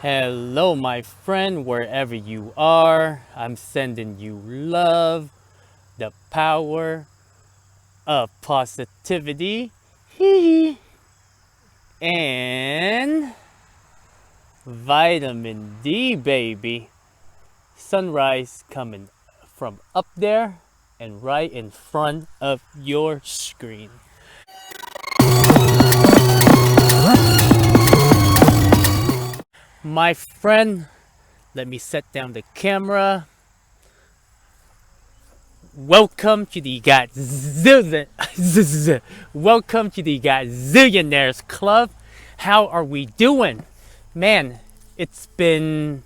Hello, my friend, wherever you are. I'm sending you love, the power of positivity, and vitamin D, baby. Sunrise coming from up there and right in front of your screen. My friend, let me set down the camera. Welcome to the Welcome to the Gazillionaires Club. How are we doing? Man, it's been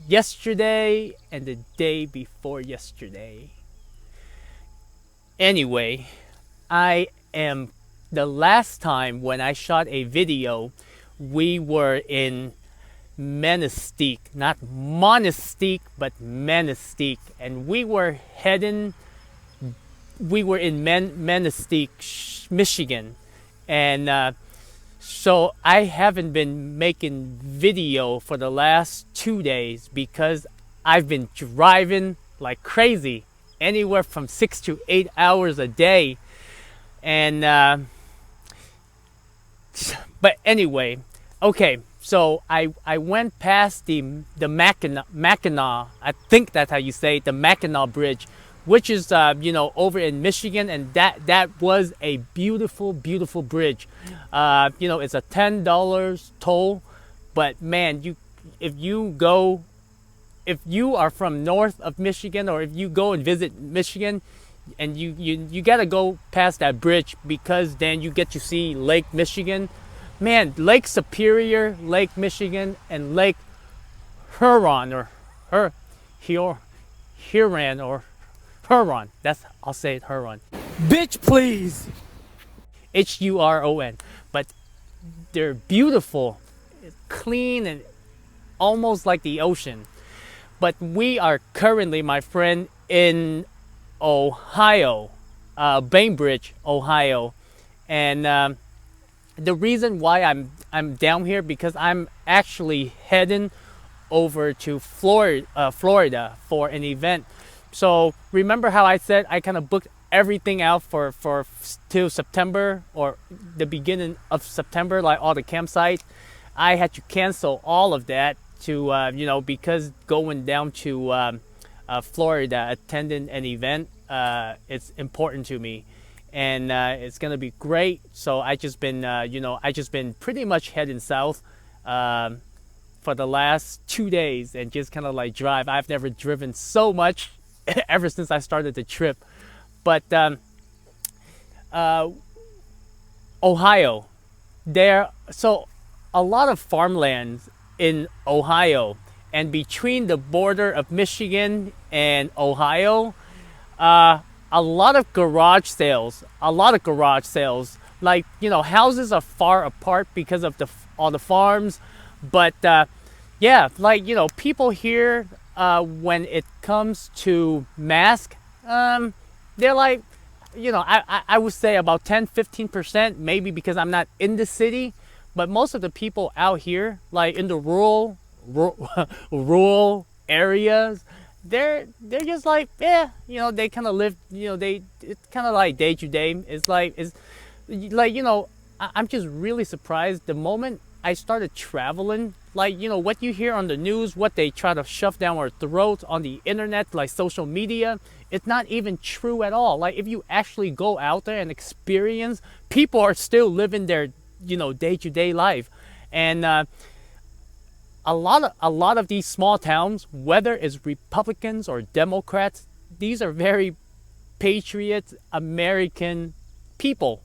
yesterday and the day before yesterday. Anyway, I am the last time when I shot a video, we were in Menastique, not Monastique, but Menastique, and we were in Menastique, Michigan, and so I haven't been making video for the last 2 days because I've been driving like crazy, anywhere from 6 to 8 hours a day, and but anyway, okay. So I went past the Mackinac, I think that's how you say it, the Mackinac Bridge, which is over in Michigan, and that was a beautiful bridge. It's a $10 toll, but man, if you are from north of Michigan, or if you go and visit Michigan, and you gotta go past that bridge, because then you get to see Lake Michigan. Man, Lake Superior, Lake Michigan, and Lake Huron, or Huron, or Huron. I'll say it, Huron. Bitch, please. Huron. But they're beautiful, clean, and almost like the ocean. But we are currently, my friend, in Ohio, Bainbridge, Ohio, and the reason why I'm down here, because I'm actually heading over to Florida for an event. So remember how I said I kind of booked everything out for till September, or the beginning of September, like all the campsites. I had to cancel all of that to because going down to Florida, attending an event, it's important to me, and it's gonna be great. So I just been pretty much heading south for the last 2 days, and just kind of like drive. I've never driven so much ever since I started the trip. But Ohio, so a lot of farmlands in Ohio, and between the border of Michigan and Ohio, a lot of garage sales. Like, houses are far apart because of all the farms, but yeah, like, people here, when it comes to mask, they're like, I would say about 10-15%, maybe, because I'm not in the city. But most of the people out here, like in the rural areas, they're just like, yeah, they kind of live, it's kind of like day to day. It's like I'm just really surprised the moment I started traveling, like, what you hear on the news, what they try to shove down our throats on the internet, like social media, it's not even true at all. Like, if you actually go out there and experience, people are still living their day-to-day life. And a lot of these small towns, whether it's Republicans or Democrats, these are very patriot American people.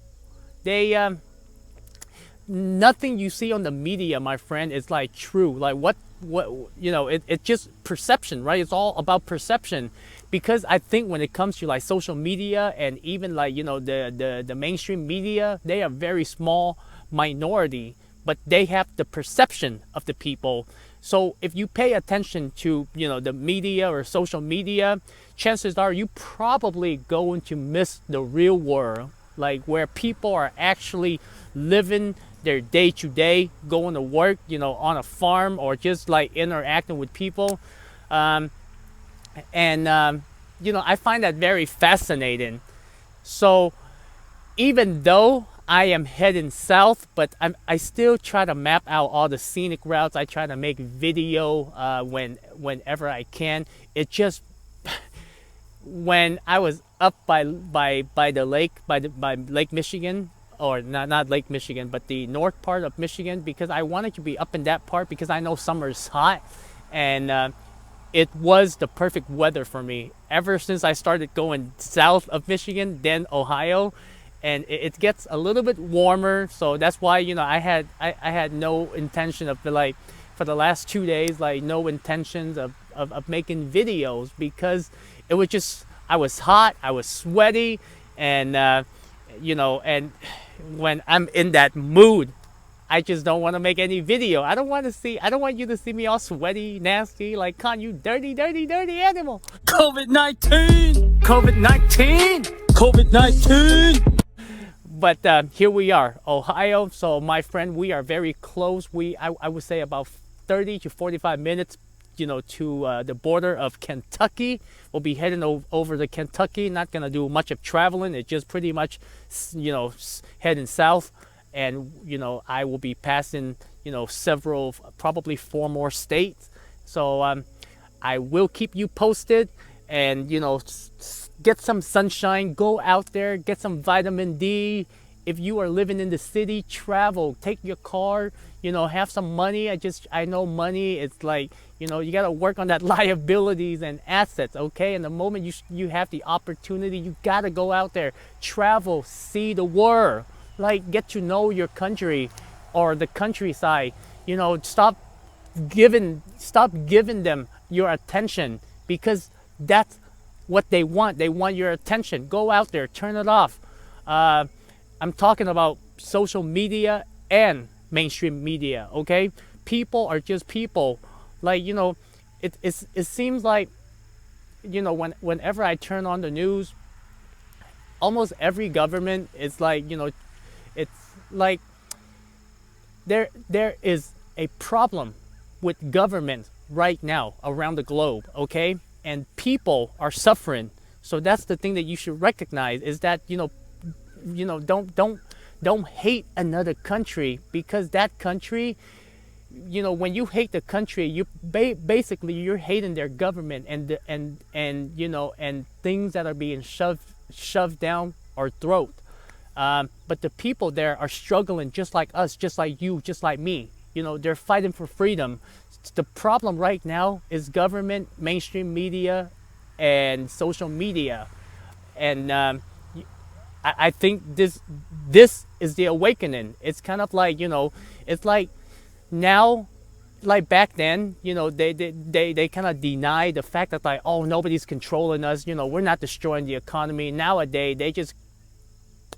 They nothing you see on the media, my friend, is like true. Like, what it's just perception, right? It's all about perception. Because I think when it comes to like social media, and even like the mainstream media, they are very small minority, but they have the perception of the people. So if you pay attention to the media or social media, chances are you probably going to miss the real world, like where people are actually living their day to day, going to work, on a farm, or just like interacting with people. Um, and I find that very fascinating. So even though I am heading south, but I still try to map out all the scenic routes. I try to make video whenever I can. It just when I was up by the lake, by Lake Michigan, or not Lake Michigan, but the north part of Michigan, because I wanted to be up in that part because I know summer's hot, and it was the perfect weather for me. Ever since I started going south of Michigan, then Ohio, and it gets a little bit warmer, so that's why I had no intention of for the last 2 days, like no intentions of making videos, because it was just, I was hot, I was sweaty, and and when I'm in that mood, I just don't want to make any video. I don't want you to see me all sweaty, nasty, like, Con, you dirty, dirty, dirty animal. COVID-19! COVID-19! COVID-19! But here we are, Ohio. So my friend, we are very close. I would say about 30 to 45 minutes, to the border of Kentucky. We'll be heading over to Kentucky. Not gonna do much of traveling. It's just pretty much, heading south. And I will be passing several, probably 4 more states. So I will keep you posted, and get some sunshine, go out there, get some vitamin D. If you are living in the city, travel, take your car, have some money. I know money, it's like, you got to work on that liabilities and assets, okay? And the moment you have the opportunity, you got to go out there, travel, see the world. Like, get to know your country or the countryside. Stop giving them your attention, because that's what they want. They want your attention. Go out there, turn it off. I'm talking about social media and mainstream media, okay? People are just people. Like, it seems like, whenever I turn on the news, almost every government is like, it's like there is a problem with government right now around the globe, okay? And people are suffering. So that's the thing that you should recognize, is that don't hate another country, because that country, when you hate the country, you basically you're hating their government and things that are being shoved down our throat. But the people there are struggling just like us, just like you, just like me. They're fighting for freedom. The problem right now is government, mainstream media, and social media. And I think this is the awakening. It's kind of like, it's like now, like back then, they kind of deny the fact that, like, oh, nobody's controlling us. We're not destroying the economy. Nowadays, they just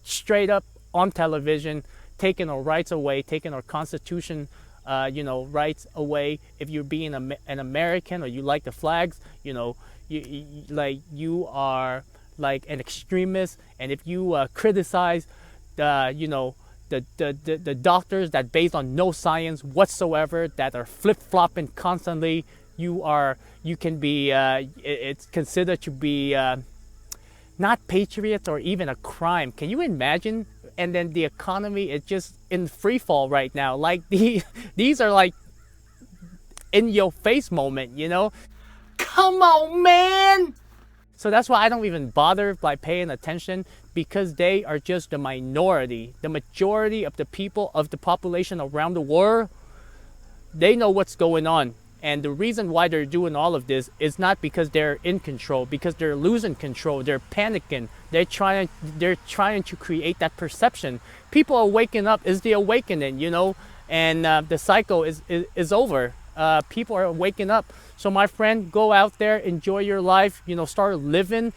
straight up on television, taking our rights away, taking our constitution, rights away. If you're being an American, or you like the flags, you are like an extremist. And if you criticize the doctors that based on no science whatsoever, that are flip-flopping constantly, you can be it's considered to be not patriots, or even a crime. Can you imagine? And then the economy is just in free fall right now. Like these are like in your face moment, Come on, man. So that's why I don't even bother by paying attention, because they are just the minority. The majority of the people, of the population around the world, they know what's going on. And the reason why they're doing all of this is not because they're in control, because they're losing control. They're panicking. They're trying to create that perception. People are waking up. Is the awakening, and the cycle is over. People are waking up. So my friend, go out there, enjoy your life. Start living.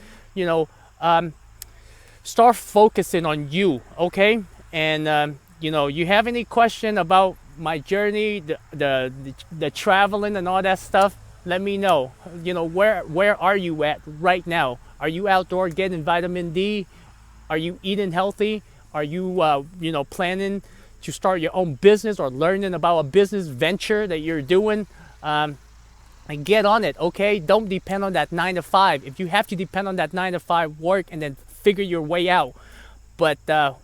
Start focusing on you. Okay, and you have any question about my journey, the traveling and all that stuff, let me know. Where are you at right now? Are you outdoor getting vitamin D? Are you eating healthy? Are you, planning to start your own business or learning about a business venture that you're doing? And get on it, okay? Don't depend on that 9 to 5. If you have to depend on that 9 to 5, work and then figure your way out. But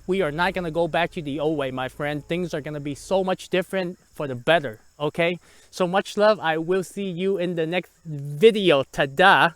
we are not going to go back to the old way, my friend. Things are going to be so much different for the better, okay? So much love. I will see you in the next video. Ta-da!